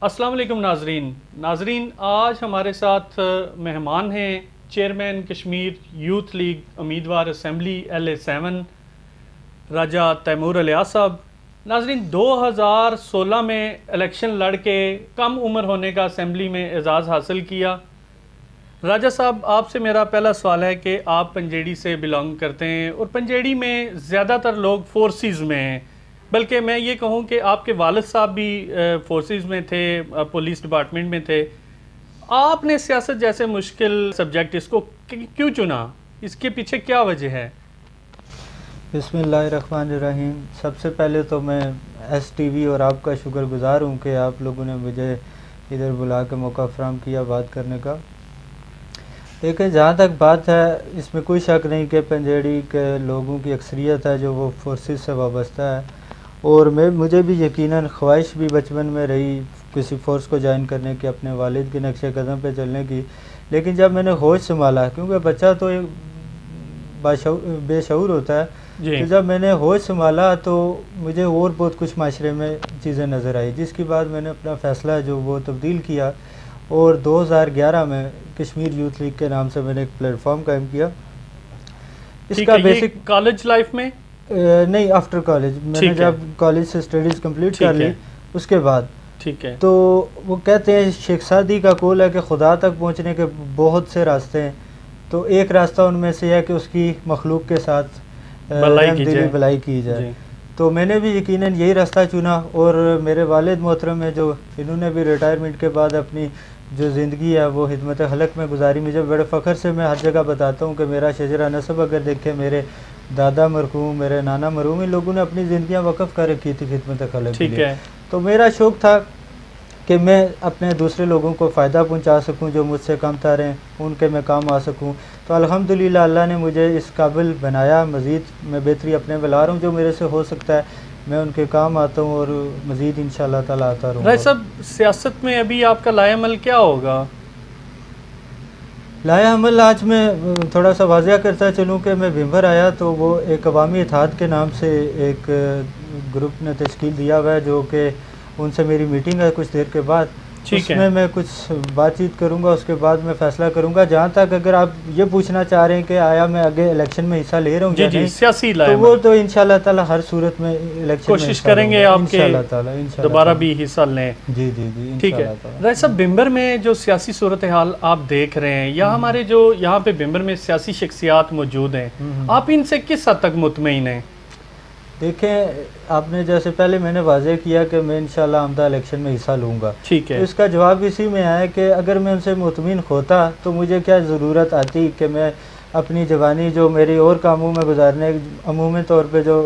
السلام علیکم ناظرین آج ہمارے ساتھ مہمان ہیں چیئرمین کشمیر یوتھ لیگ امیدوار اسمبلی LA7 راجہ تیمور الیاس صاحب۔ ناظرین 2016 میں الیکشن لڑ کے کم عمر ہونے کا اسمبلی میں اعزاز حاصل کیا۔ راجہ صاحب آپ سے میرا پہلا سوال ہے کہ آپ پنجیڑی سے بلانگ کرتے ہیں اور پنجیڑی میں زیادہ تر لوگ فورسز میں ہیں، بلکہ میں یہ کہوں کہ آپ کے والد صاحب بھی فورسز میں تھے، پولیس ڈپارٹمنٹ میں تھے۔ آپ نے سیاست جیسے مشکل سبجیکٹ اس کو کیوں چنا؟ اس کے پیچھے کیا وجہ ہے؟ بسم اللہ الرحمن الرحیم۔ سب سے پہلے تو میں STV اور آپ کا شکر گزار ہوں کہ آپ لوگوں نے مجھے ادھر بلا کے موقع فراہم کیا بات کرنے کا۔ دیکھیں، جہاں تک بات ہے اس میں کوئی شک نہیں کہ پنجیڑی کے لوگوں کی اکثریت ہے جو وہ فورسز سے وابستہ ہے، اور مجھے بھی یقیناً خواہش بھی بچپن میں رہی کسی فورس کو جوائن کرنے کی، اپنے والد کے نقش قدم پہ چلنے کی، لیکن جب میں نے ہوش سنبھالا، کیونکہ بچہ تو ایک بے شعور ہوتا ہے، تو جب میں نے ہوش سنبھالا تو مجھے اور بہت کچھ معاشرے میں چیزیں نظر آئی، جس کے بعد میں نے اپنا فیصلہ جو وہ تبدیل کیا، اور 2011 میں کشمیر یوتھ لیگ کے نام سے میں نے ایک پلیٹ فارم قائم کیا۔ اس کا بیسک کالج لائف میں نہیں، آفٹر کالج میں نے جب کالج سے اسٹڈیز کمپلیٹ کر لی اس کے بعد، ٹھیک ہے، تو وہ کہتے ہیں شیخ سعدی کا قول ہے کہ خدا تک پہنچنے کے بہت سے راستے ہیں، تو ایک راستہ ان میں سے ہے کہ اس کی مخلوق کے ساتھ بھلائی کی جائے۔ تو میں نے بھی یقیناً یہی راستہ چنا، اور میرے والد محترم ہیں جو انہوں نے بھی ریٹائرمنٹ کے بعد اپنی جو زندگی ہے وہ خدمت خلق میں گزاری۔ مجھے بڑے فخر سے میں ہر جگہ بتاتا ہوں کہ میرا شجرہ نسب اگر دیکھیں، میرے دادا مرحوم، میرے نانا مرحوم، ان لوگوں نے اپنی زندگیاں وقف کر رکھی تھی خدمت خلق کے لیے۔ تو میرا شوق تھا کہ میں اپنے دوسرے لوگوں کو فائدہ پہنچا سکوں، جو مجھ سے کم تر ہیں ان کے میں کام آ سکوں۔ تو الحمدللہ اللہ نے مجھے اس قابل بنایا، مزید میں بہتری اپنے میں لا رہا ہوں، جو میرے سے ہو سکتا ہے میں ان کے کام آتا ہوں، اور مزید انشاءاللہ تعالیٰ آتا رہوں گا۔ رائے صاحب، سیاست میں ابھی آپ کا لائے عمل کیا ہوگا؟ لائے عمل آج میں تھوڑا سا واضح کرتا چلوں کہ میں بھمبر آیا تو وہ ایک عوامی اتحاد کے نام سے ایک گروپ نے تشکیل دیا ہوا ہے، جو کہ ان سے میری میٹنگ ہے کچھ دیر کے بعد، اس میں کچھ بات چیت کروں گا، اس کے بعد میں فیصلہ کروں گا۔ جہاں تک اگر آپ یہ پوچھنا چاہ رہے ہیں کہ آیا میں آگے الیکشن میں حصہ لے رہا ہوں یا نہیں، سیاسی تو وہ تو انشاءاللہ تعالی ہر صورت میں الیکشن کوشش کریں گے آپ کے دوبارہ بھی حصہ لیں۔ جی ٹھیک ہے رائے صاحب، بھمبر میں جو سیاسی صورتحال آپ دیکھ رہے ہیں، یا ہمارے جو یہاں پہ بھمبر میں سیاسی شخصیات موجود ہیں، آپ ان سے کس حد تک مطمئن ہیں؟ دیکھیں، آپ نے جیسے پہلے میں نے واضح کیا کہ میں انشاءاللہ آمدہ الیکشن میں حصہ لوں گا، ٹھیک ہے، تو اس کا جواب اسی میں ہے کہ اگر میں ان سے مطمئن ہوتا تو مجھے کیا ضرورت آتی کہ میں اپنی جوانی جو میری اور کاموں میں گزارنے، عمومی طور پہ جو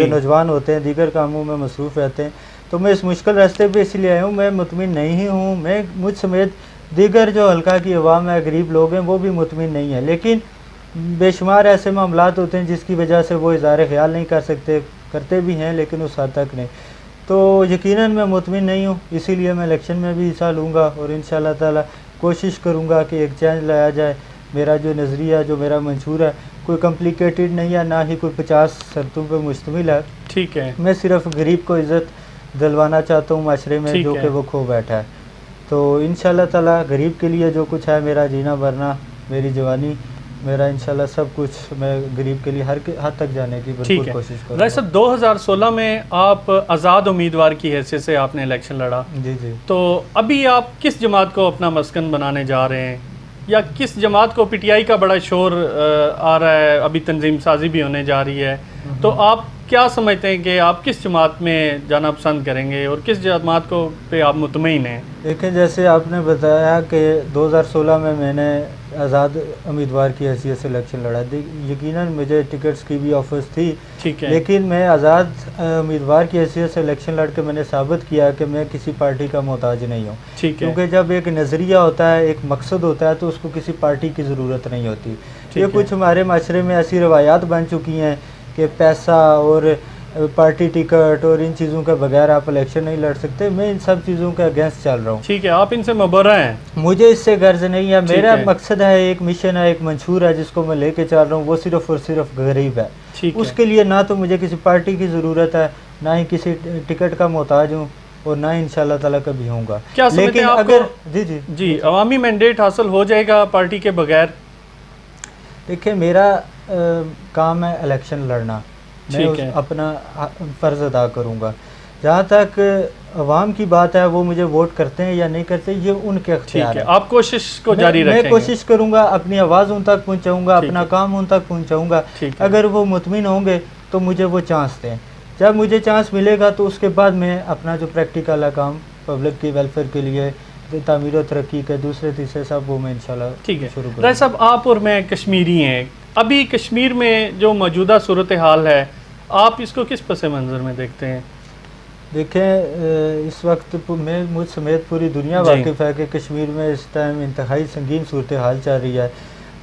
نوجوان ہوتے ہیں دیگر کاموں میں مصروف رہتے ہیں، تو میں اس مشکل راستے پہ اس لیے آیا ہوں۔ میں مطمئن نہیں ہوں، میں مجھ سمیت دیگر جو حلقہ کی عوام ہے، غریب لوگ ہیں، وہ بھی مطمئن نہیں ہیں، لیکن بے شمار ایسے معاملات ہوتے ہیں جس کی وجہ سے وہ اظہار خیال نہیں کر سکتے، کرتے بھی ہیں لیکن اس حد تک نہیں۔ تو یقیناً میں مطمئن نہیں ہوں، اسی لیے میں الیکشن میں بھی حصہ لوں گا، اور انشاءاللہ تعالی کوشش کروں گا کہ ایک چینج لایا جائے۔ میرا جو نظریہ، جو میرا منشور ہے، کوئی کمپلیکیٹڈ نہیں ہے، نہ ہی کوئی 50 شرطوں پہ مشتمل ہے، ٹھیک ہے، میں صرف غریب کو عزت دلوانا چاہتا ہوں معاشرے میں جو کہ وہ کھو بیٹھا ہے۔ تو انشاءاللہ تعالی غریب کے لیے جو کچھ ہے، میرا جینا مرنا، میری جوانی، میرا انشاءاللہ سب کچھ میں غریب کے لیے ہر حد تک جانے کی بالکل کوشش کروں گا۔ رائے صاحب، 2016 میں آپ آزاد امیدوار کی حیثیت سے آپ نے الیکشن لڑا، جی، تو ابھی آپ کس جماعت کو اپنا مسکن بنانے جا رہے ہیں، یا کس جماعت کو؟ PTI کا بڑا شور آ رہا ہے، ابھی تنظیم سازی بھی ہونے جا رہی ہے، تو آپ کیا سمجھتے ہیں کہ آپ کس جماعت میں جانا پسند کریں گے، اور کس جماعت کو پہ آپ مطمئن ہیں؟ دیکھیں، جیسے آپ نے بتایا کہ 2016 میں نے آزاد امیدوار کی حیثیت سے الیکشن لڑا، یقیناً مجھے ٹکٹس کی بھی آفرز تھی، لیکن میں آزاد امیدوار کی حیثیت سے الیکشن لڑ کے میں نے ثابت کیا کہ میں کسی پارٹی کا محتاج نہیں ہوں، کیونکہ جب ایک نظریہ ہوتا ہے، ایک مقصد ہوتا ہے، تو اس کو کسی پارٹی کی ضرورت نہیں ہوتی۔ یہ کچھ ہمارے معاشرے میں ایسی روایات بن چکی ہیں کہ پیسہ اور پارٹی ٹکٹ اور ان چیزوں کے بغیر آپ الیکشن نہیں لڑ سکتے۔ میں ان سب چیزوں کے اگینسٹ چل رہا ہوں۔ ٹھیک ہے، آپ ان سے مبرہ ہیں؟ مجھے اس سے غرض نہیں ہے، میرا مقصد ہے، ایک مشن ہے، ایک منشور ہے جس کو میں لے کے چل رہا ہوں، وہ صرف اور صرف غریب ہے۔ اس کے لیے نہ تو مجھے کسی پارٹی کی ضرورت ہے، نہ ہی کسی ٹکٹ کا محتاج ہوں، اور نہ انشاءاللہ تعالیٰ کبھی ہوں گا. کیا سمجھتے لیکن ہیں آپ اگر کو جی عوامی مینڈیٹ حاصل ہو جائے گا پارٹی کے بغیر؟ دیکھیں میرا کام ہے الیکشن لڑنا, میں اپنا فرض ادا کروں گا. جہاں تک عوام کی بات ہے وہ مجھے ووٹ کرتے ہیں یا نہیں کرتے یہ ان کے اختیار ہے. آپ کوشش کو جاری رکھیں گے؟ میں کوشش کروں گا, اپنی آواز ان تک پہنچاؤں گا, اپنا کام ان تک پہنچاؤں گا. اگر وہ مطمئن ہوں گے تو مجھے وہ چانس دیں. جب مجھے چانس ملے گا تو اس کے بعد میں اپنا جو پریکٹیکل ہے کام پبلک کی ویلفیئر کے لیے, تعمیر و ترقی کے دوسرے تیسرے سب وہ میں انشاءاللہ شروع کروں. رائے صاحب آپ اور میں کشمیری ہیں, ابھی کشمیر میں جو موجودہ صورتحال ہے آپ اس کو کس پس منظر میں دیکھتے ہیں؟ دیکھیں اس وقت میں مجھ سمیت پوری دنیا واقف ہے کہ کشمیر میں اس ٹائم انتہائی سنگین صورتحال چل رہی ہے.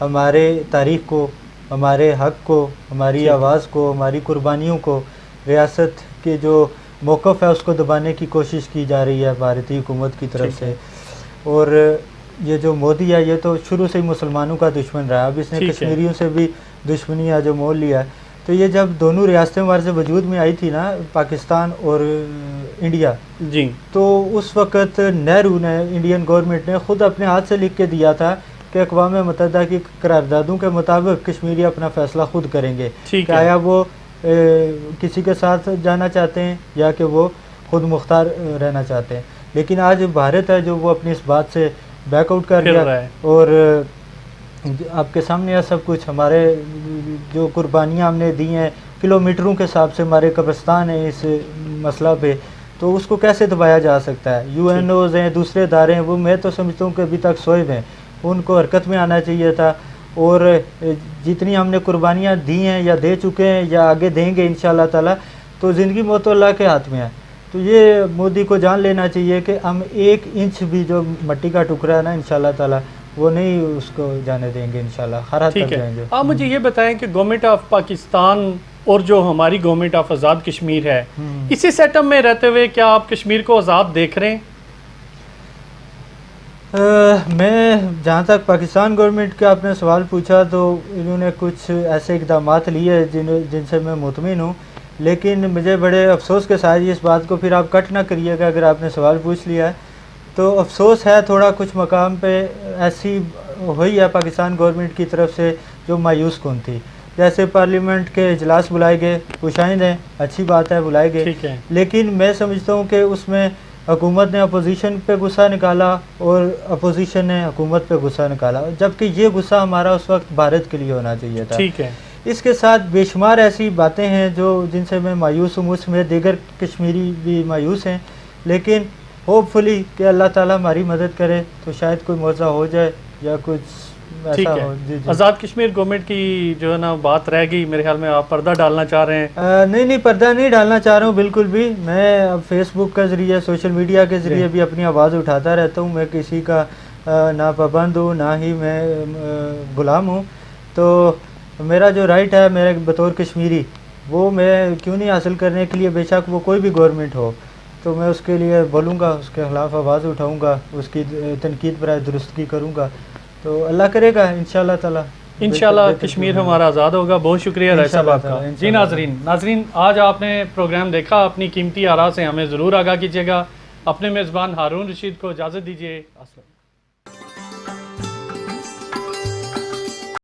ہمارے تاریخ کو, ہمارے حق کو, ہماری آواز کو, ہماری قربانیوں کو, ریاست کے جو موقف ہے اس کو دبانے کی کوشش کی جا رہی ہے بھارتی حکومت کی طرف سے. اور یہ جو مودی ہے یہ تو شروع سے ہی مسلمانوں کا دشمن رہا ہے, اب اس نے کشمیریوں سے بھی دشمنی ہے جو مول لیا ہے. تو یہ جب دونوں ریاستیں ہمارے سے وجود میں آئی تھی نا, پاکستان اور انڈیا, تو اس وقت نہرو نے, انڈین گورنمنٹ نے خود اپنے ہاتھ سے لکھ کے دیا تھا کہ اقوام متحدہ کی قراردادوں کے مطابق کشمیری اپنا فیصلہ خود کریں گے کہ آیا وہ کسی کے ساتھ جانا چاہتے ہیں یا کہ وہ خود مختار رہنا چاہتے ہیں. لیکن آج بھارت ہے جو وہ اپنی اس بات سے بیک آؤٹ کر گیا, اور آپ کے سامنے ہے سب کچھ. ہمارے جو قربانیاں ہم نے دی ہیں کلومیٹروں کے حساب سے ہمارے قبرستان ہیں اس مسئلہ پہ, تو اس کو کیسے دبایا جا سکتا ہے؟ یو این اوز ہیں, دوسرے ادارے ہیں, وہ میں تو سمجھتا ہوں کہ ابھی تک سوئے ہیں, ان کو حرکت میں آنا چاہیے تھا. اور جتنی ہم نے قربانیاں دی ہیں یا دے چکے ہیں یا آگے دیں گے انشاءاللہ تعالیٰ, تو زندگی موت تو اللہ کے ہاتھ میں ہے. تو یہ مودی کو جان لینا چاہیے کہ ہم 1 انچ بھی جو مٹی کا ٹکڑا ہے نا انشاءاللہ تعالیٰ وہ نہیں اس کو جانے دیں گے, انشاءاللہ ہر حد تک جائیں گے. آپ مجھے یہ بتائیں کہ گورنمنٹ آف پاکستان اور جو ہماری گورنمنٹ آف آزاد کشمیر ہے, اسی سیٹ اپ میں رہتے ہوئے کیا آپ کشمیر کو آزاد دیکھ رہے ہیں؟ میں جہاں تک پاکستان گورنمنٹ کا آپ نے سوال پوچھا تو انہوں نے کچھ ایسے اقدامات لیے جن سے میں مطمئن ہوں, لیکن مجھے بڑے افسوس کے ساتھ اس بات کو پھر آپ کٹ نہ کریے گا اگر آپ نے سوال پوچھ لیا ہے تو افسوس ہے تھوڑا. کچھ مقام پہ ایسی ہوئی ہے پاکستان گورنمنٹ کی طرف سے جو مایوس کن تھی. جیسے پارلیمنٹ کے اجلاس بلائے گئے, خوشائند ہیں, اچھی بات ہے بلائے گئے, لیکن میں سمجھتا ہوں کہ اس میں حکومت نے اپوزیشن پہ غصہ نکالا اور اپوزیشن نے حکومت پہ غصہ نکالا, جبکہ یہ غصہ ہمارا اس وقت بھارت کے لیے ہونا چاہیے تھا. اس کے ساتھ بے شمار ایسی باتیں ہیں جن سے میں مایوس ہوں, مجھ میں دیگر کشمیری بھی مایوس ہیں, لیکن ہوپ فلی کہ اللہ تعالیٰ ہماری مدد کرے تو شاید کوئی معجزہ ہو جائے یا کچھ ایسا ہو. آزاد کشمیر گورنمنٹ کی جو ہے نا بات رہ گئی, میرے خیال میں آپ پردہ ڈالنا چاہ رہے ہیں؟ نہیں پردہ نہیں ڈالنا چاہ رہا ہوں بالکل بھی. میں اب فیس بک کے ذریعے, سوشل میڈیا کے ذریعے بھی اپنی آواز اٹھاتا رہتا ہوں. میں کسی کا نہ پابند ہوں نہ ہی میں غلام ہوں. تو میرا جو رائٹ ہے میرے بطور کشمیری وہ میں کیوں نہیں حاصل کرنے کے لیے, بے شک وہ کوئی بھی گورنمنٹ ہو, تو میں اس کے لیے بولوں گا, اس کے خلاف آواز اٹھاؤں گا, اس کی تنقید برائے درستگی کروں گا. تو اللہ کرے گا انشاءاللہ تعالیٰ, انشاءاللہ کشمیر ہمارا آزاد ہوگا. بہت شکریہ رائے صاحب آپ کا. جی ناظرین آج آپ نے پروگرام دیکھا, اپنی قیمتی آراء سے ہمیں ضرور آگاہ کیجیے گا. اپنے میزبان ہارون رشید کو اجازت دیجیے.